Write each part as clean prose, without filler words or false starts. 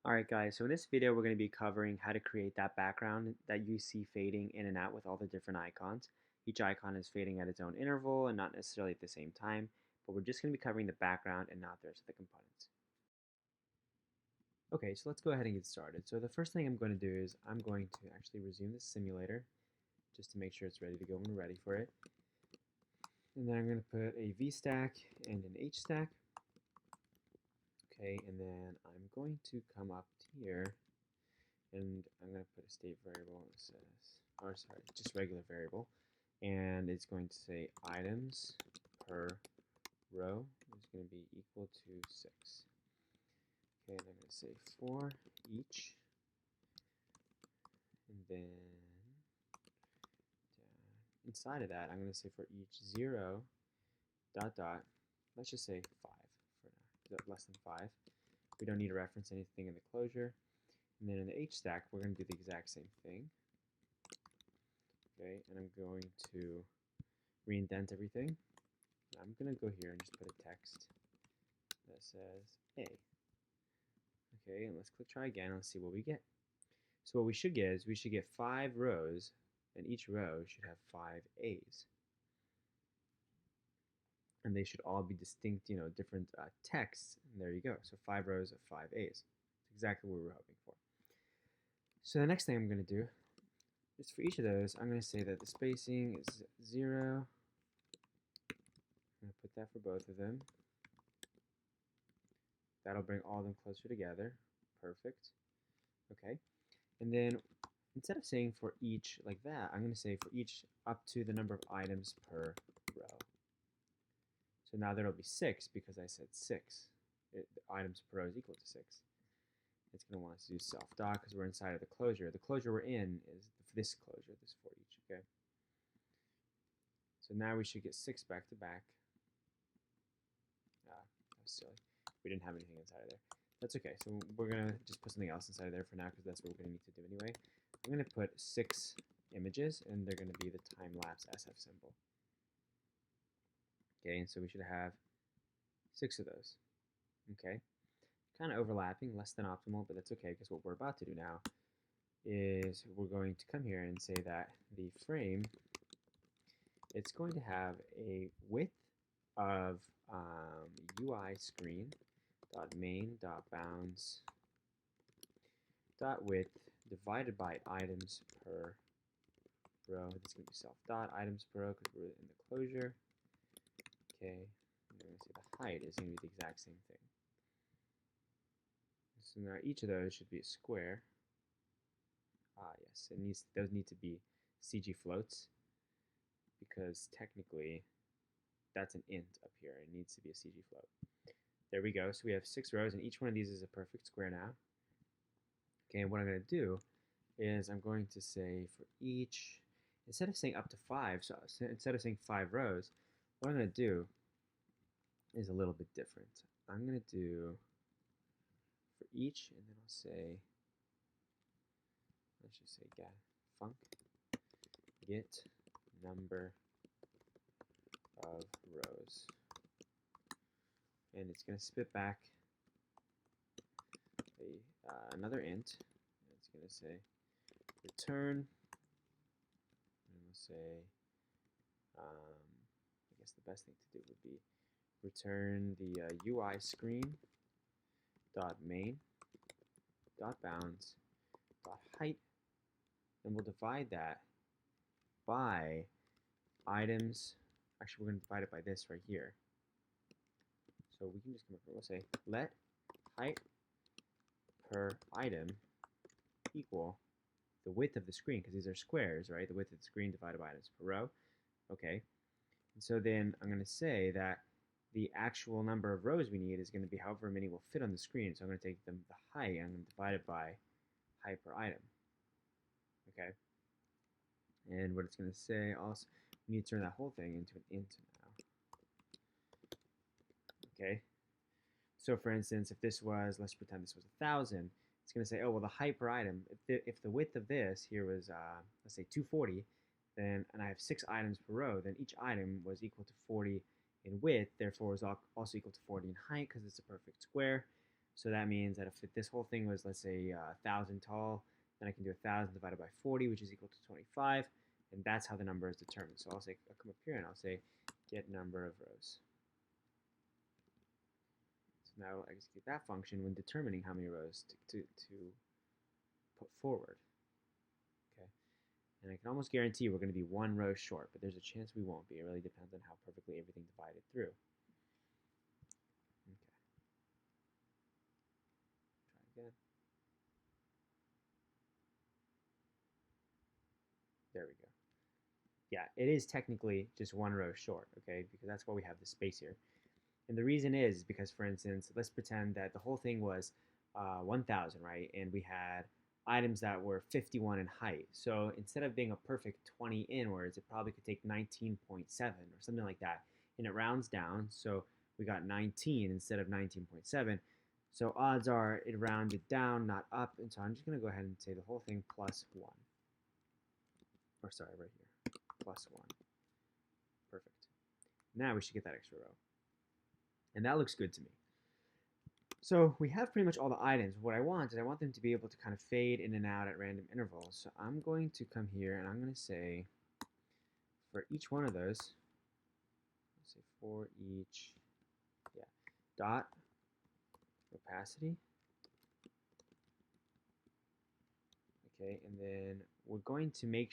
Alright guys, so in this video we're going to be covering how to create that background that you see fading in and out with all the different icons. Each icon is fading at its own interval and not necessarily at the same time, but we're just going to be covering the background and not the rest of the components. Okay, so let's go ahead and get started. So the first thing I'm going to do is I'm going to actually resume the simulator just to make sure it's ready to go when we're ready for it. And then I'm going to put a V stack and an H stack. Okay, and then I'm going to come up here and I'm going to put a state variable that says, or sorry, just regular variable, and it's going to say items per row is going to be equal to 6. Okay, and I'm going to say for each, and then inside of that, I'm going to say for each 0 dot dot, let's just say 5 for now, less than 5. We don't need to reference anything in the closure. And then in the H stack, we're going to do the exact same thing. Okay, and I'm going to re-indent everything. I'm going to go here and just put a text that says A. Okay, and let's click try again and let's see what we get. So what we should get is we should get 5 rows, and each row should have 5 A's. And they should all be distinct, different texts. And there you go. So 5 rows of 5 A's. That's exactly what we were hoping for. So the next thing I'm going to do is for each of those, I'm going to say that the spacing is 0. I'm going to put that for both of them. That'll bring all of them closer together. Perfect. Okay. And then instead of saying for each like that, I'm going to say for each up to the number of items per row. So now there'll be 6 because I said 6. The items per row is equal to 6. It's going to want us to do self dot because we're inside of the closure. The closure we're in is this closure, this for each, okay? So now we should get 6 back to back. That was silly. We didn't have anything inside of there. That's okay. So we're going to just put something else inside of there for now because that's what we're going to need to do anyway. I'm going to put 6 images, and they're going to be the time-lapse SF symbol. Okay, and so we should have 6 of those. Okay, kind of overlapping, less than optimal, but that's okay because what we're about to do now is we're going to come here and say that the frame, it's going to have a width of UI screen dot main dot bounds dot width divided by items per row. This is going to be self dot items per row because we're in the closure. Okay, and we're going to say the height is going to be the exact same thing. So now each of those should be a square. Yes, those need to be CG floats because technically that's an int up here. It needs to be a CG float. There we go. So we have 6 rows, and each one of these is a perfect square now. Okay, and what I'm going to do is I'm going to say for each, instead of saying up to 5, so instead of saying 5 rows, what I'm going to do is a little bit different. I'm going to do for each, and then I'll say, let's just say get number of rows. And it's going to spit back another int. And it's going to say return, and we'll say, I guess the best thing to do would be return the UI screen dot main dot bounds dot height, and we'll divide that by items. Actually, we're going to divide it by this right here. So we can just come up here. We'll say let height per item equal the width of the screen, because these are squares, right? The width of the screen divided by items per row. Okay. And so then I'm going to say that the actual number of rows we need is going to be however many will fit on the screen. So I'm going to take the height and I'm going to divide it by height per item. Okay. And what it's going to say also, we need to turn that whole thing into an int now. Okay. So for instance, if this was, let's pretend this was 1,000, it's going to say, oh, well, the height per item, if the width of this here was, let's say 240, then, and I have 6 items per row, then each item was equal to 40 in width, therefore is also equal to 40 in height because it's a perfect square. So that means that if this whole thing was, let's say, 1,000 tall, then I can do 1,000 divided by 40, which is equal to 25, and that's how the number is determined. So I'll come up here and I'll say get number of rows. So now I'll execute that function when determining how many rows to put forward. Okay, and I can almost guarantee we're going to be 1 row short, but there's a chance we won't be. It really depends on how perfectly everything divided through. Okay. Try again. There we go. Yeah, it is technically just 1 row short, okay, because that's why we have the space here. And the reason is because, for instance, let's pretend that the whole thing was 1,000, right? And we had items that were 51 in height. So instead of being a perfect 20 inwards, it probably could take 19.7 or something like that. And it rounds down, so we got 19 instead of 19.7. So odds are it rounded down, not up. And so I'm just going to go ahead and say the whole thing plus 1. Or sorry, right here, plus 1. Perfect. Now we should get that extra row. And that looks good to me. So we have pretty much all the items. What I want is I want them to be able to kind of fade in and out at random intervals. So I'm going to come here and I'm going to say for each one of those, let's say for each, dot opacity. Okay, and then we're going to make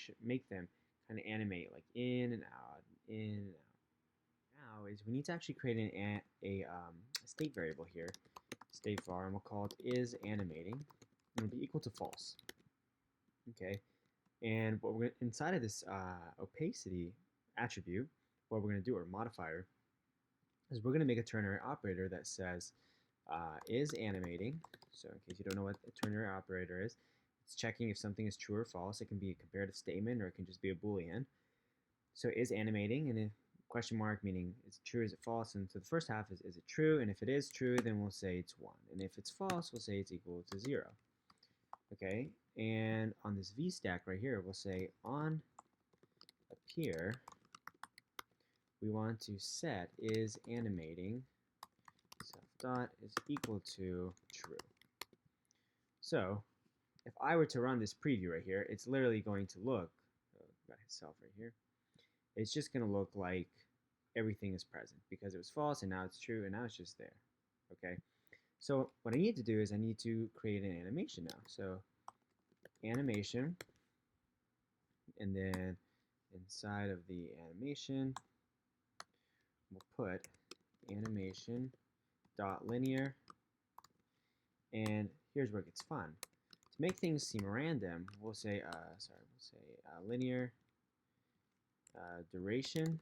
them kind of animate like in and out, in and out. Now is we need to actually create a state variable here, state var, and we'll call it is animating, and it'll be equal to false. Okay, and what we're inside of this opacity attribute, what we're going to do, or modifier, is we're going to make a ternary operator that says is animating. So in case you don't know what a ternary operator is, it's checking if something is true or false. It can be a comparative statement or it can just be a Boolean. So is animating, and a question mark meaning is it true, is it false? And so the first half is it true? And if it is true, then we'll say it's 1. And if it's false, we'll say it's equal to 0. Okay, and on this v stack right here, we'll say onAppear, we want to set is animating self dot is equal to true. So if I were to run this preview right here, it's literally going to look, got itself right here, it's just going to look like everything is present because it was false and now it's true and now it's just there. Okay, so what I need to do is I need to create an animation now. So animation, and then inside of the animation we'll put animation dot linear, and here's where it gets fun. To make things seem random, we'll say linear duration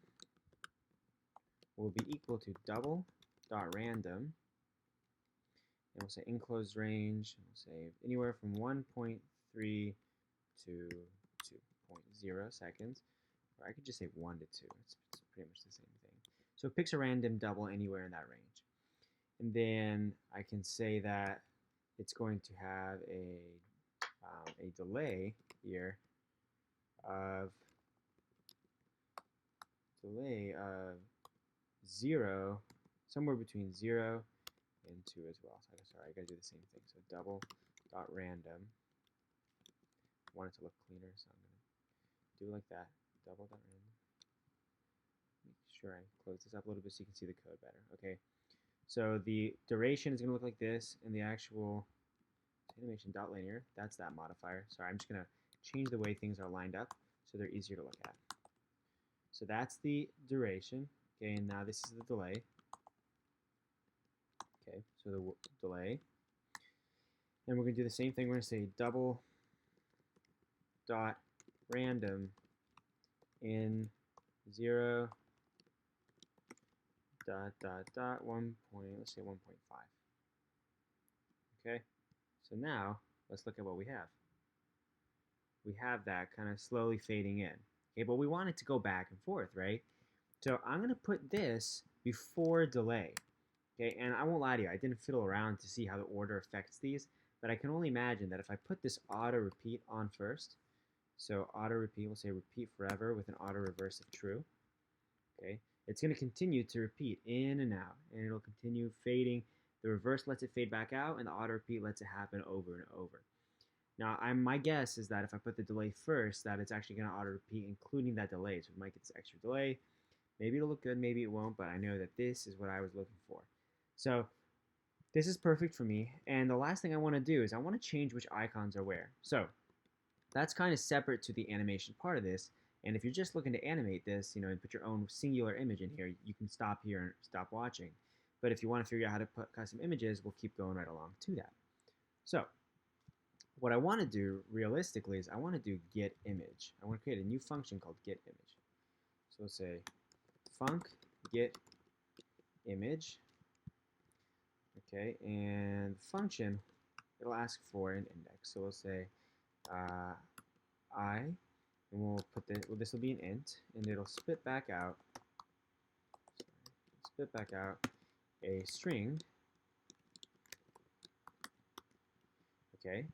will be equal to double dot random, and we'll say enclosed range, we'll say anywhere from 1.3 to 2.0 seconds, or I could just say 1 to 2. It's pretty much the same thing. So it picks a random double anywhere in that range. And then I can say that it's going to have a delay here of 0, somewhere between 0 and 2 as well. So sorry, I gotta do the same thing. So double dot random. I want it to look cleaner, so I'm gonna do it like that. Double dot random. Make sure I close this up a little bit so you can see the code better. Okay. So the duration is going to look like this, and the actual animation dot linear, that's that modifier. Sorry, I'm just going to change the way things are lined up so they're easier to look at. So that's the duration. Okay, and now this is the delay. Okay, so the delay. And we're going to do the same thing. We're going to say double dot random in 0 dot 1 point, let's say 1.5. Okay, so now let's look at what we have. We have that kind of slowly fading in. Okay, but we want it to go back and forth, right? So I'm going to put this before delay. Okay, and I won't lie to you, I didn't fiddle around to see how the order affects these, but I can only imagine that if I put this auto repeat on first, so auto repeat, we'll say repeat forever with an auto reverse if true. Okay, it's going to continue to repeat in and out, and it'll continue fading The reverse lets it fade back out, and the auto repeat lets it happen over and over. Now, my guess is that if I put the delay first, that it's actually going to auto repeat, including that delay. So we might get this extra delay. Maybe it'll look good, maybe it won't, but I know that this is what I was looking for. So this is perfect for me. And the last thing I want to do is I want to change which icons are where. So that's kind of separate to the animation part of this. And if you're just looking to animate this, and put your own singular image in here, you can stop here and stop watching. But if you want to figure out how to put custom images, we'll keep going right along to that. So what I want to do realistically is I want to do get image. I want to create a new function called get image. So we'll say func get image. Okay, and the function, it'll ask for an index. So we'll say I, and we'll put this will be an int, and it'll spit back out a string. Okay,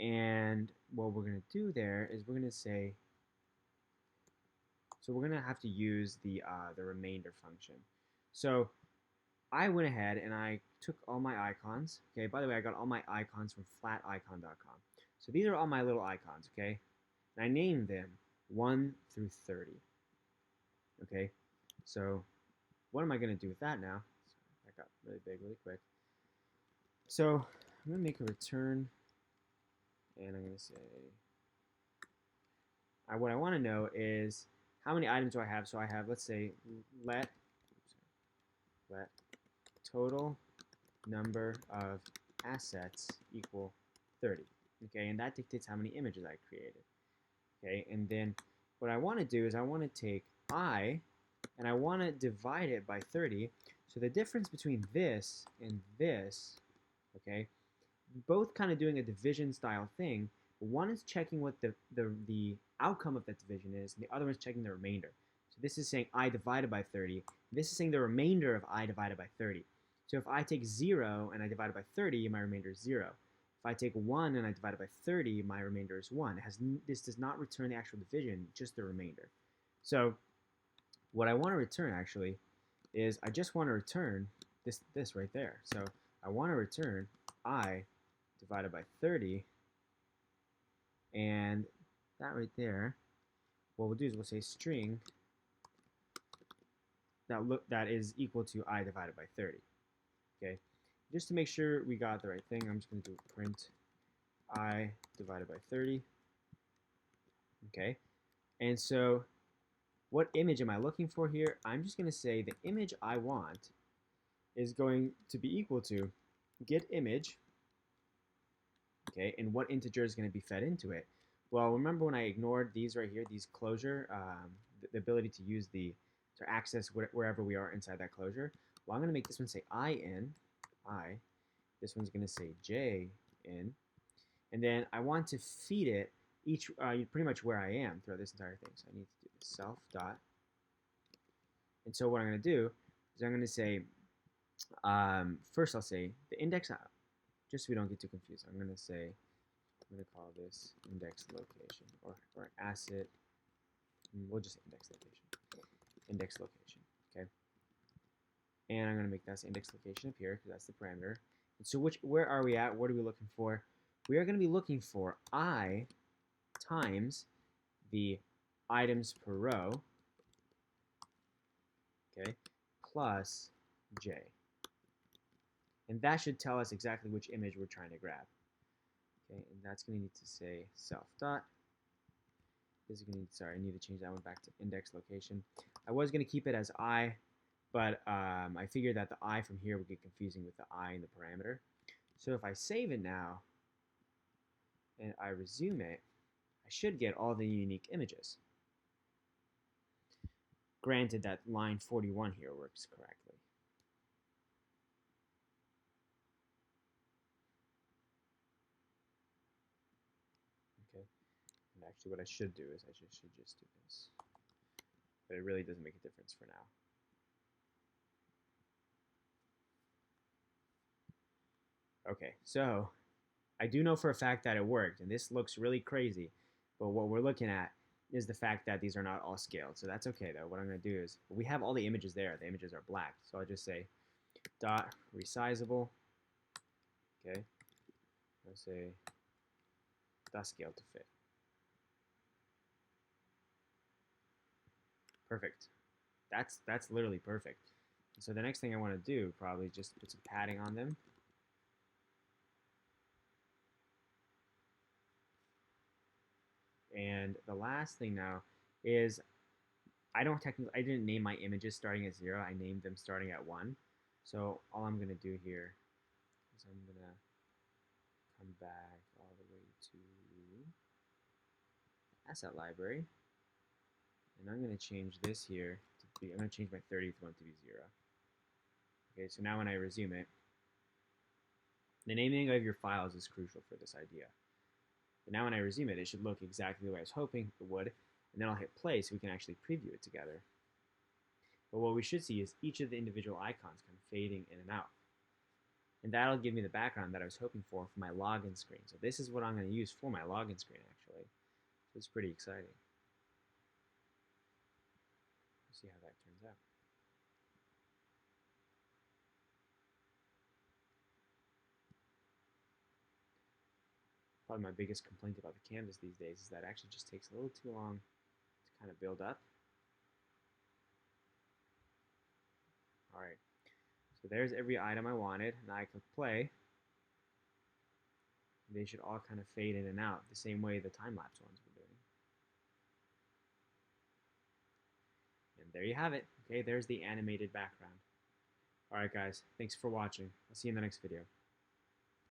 and what we're going to do there is we're going to say, so we're going to have to use the remainder function. So I went ahead and I took all my icons. Okay, by the way, I got all my icons from flaticon.com. So these are all my little icons, okay? And I named them 1 through 30. Okay, so what am I going to do with that now? Sorry, that got really big really quick. So I'm going to make a return, and I'm going to say, what I want to know is how many items do I have? So I have, let's say, let total number of assets equal 30. Okay, and that dictates how many images I created. Okay, and then what I want to do is I want to take I, and I want to divide it by 30. So the difference between this and this, okay, both kind of doing a division style thing. One is checking what the outcome of that division is, and the other one is checking the remainder. So this is saying I divided by 30. This is saying the remainder of I divided by 30. So if I take 0 and I divide it by 30, my remainder is 0. If I take 1 and I divide it by 30, my remainder is 1. This does not return the actual division, just the remainder. So what I want to return actually is I just want to return this right there. So I want to return I divided by 30, and that right there, what we'll do is we'll say string that is equal to I divided by 30. Okay, just to make sure we got the right thing, I'm just going to do print I divided by 30. Okay, and so what image am I looking for here? I'm just going to say the image I want is going to be equal to get image. Okay, and what integer is going to be fed into it? Well, remember when I ignored these right here, these closure, the ability to use to access wherever we are inside that closure. Well, I'm going to make this one say I in, I. This one's going to say J in. And then I want to feed it pretty much where I am throughout this entire thing. So I need to do self dot. And so what I'm going to do is I'm going to say, first I'll say the index, just so we don't get too confused, I'm going to say, I'm going to call this index location or asset, we'll just say index location. Index location, okay? And I'm going to make that index location up here because that's the parameter. And so where are we at? What are we looking for? We are going to be looking for I times the items per row, okay, plus J. And that should tell us exactly which image we're trying to grab. Okay, and that's going to need to say self dot. This is going to need, sorry, I need to change that one back to index location. I was going to keep it as I, but I figured that the I from here would get confusing with the I in the parameter. So if I save it now and I resume it, I should get all the unique images. Granted that line 41 here works correctly. Okay, and actually what I should do is I should just do this. But it really doesn't make a difference for now. Okay, so I do know for a fact that it worked, and this looks really crazy, but what we're looking at is the fact that these are not all scaled. So that's okay though. What I'm going to do is, we have all the images there. The images are black. So I'll just say dot resizable. Okay, let's say dot scale to fit. Perfect. That's literally perfect. So the next thing I want to do probably just put some padding on them. And the last thing now is I didn't name my images starting at 0. I named them starting at 1. So all I'm going to do here is I'm going to come back all the way to asset library. And I'm going to change this here to be, I'm going to change my 30th one to be 0. Okay, so now when I resume it, the naming of your files is crucial for this idea. But now when I resume it, it should look exactly the way I was hoping it would. And then I'll hit play so we can actually preview it together. But what we should see is each of the individual icons kind of fading in and out. And that'll give me the background that I was hoping for my login screen. So this is what I'm going to use for my login screen, actually. So it's pretty exciting. We'll see how that turns out. Probably my biggest complaint about the canvas these days is that it actually just takes a little too long to kind of build up. All right, so there's every item I wanted. Now I click play. They should all kind of fade in and out the same way the time-lapse ones were doing. And there you have it. Okay, there's the animated background. All right, guys, thanks for watching. I'll see you in the next video.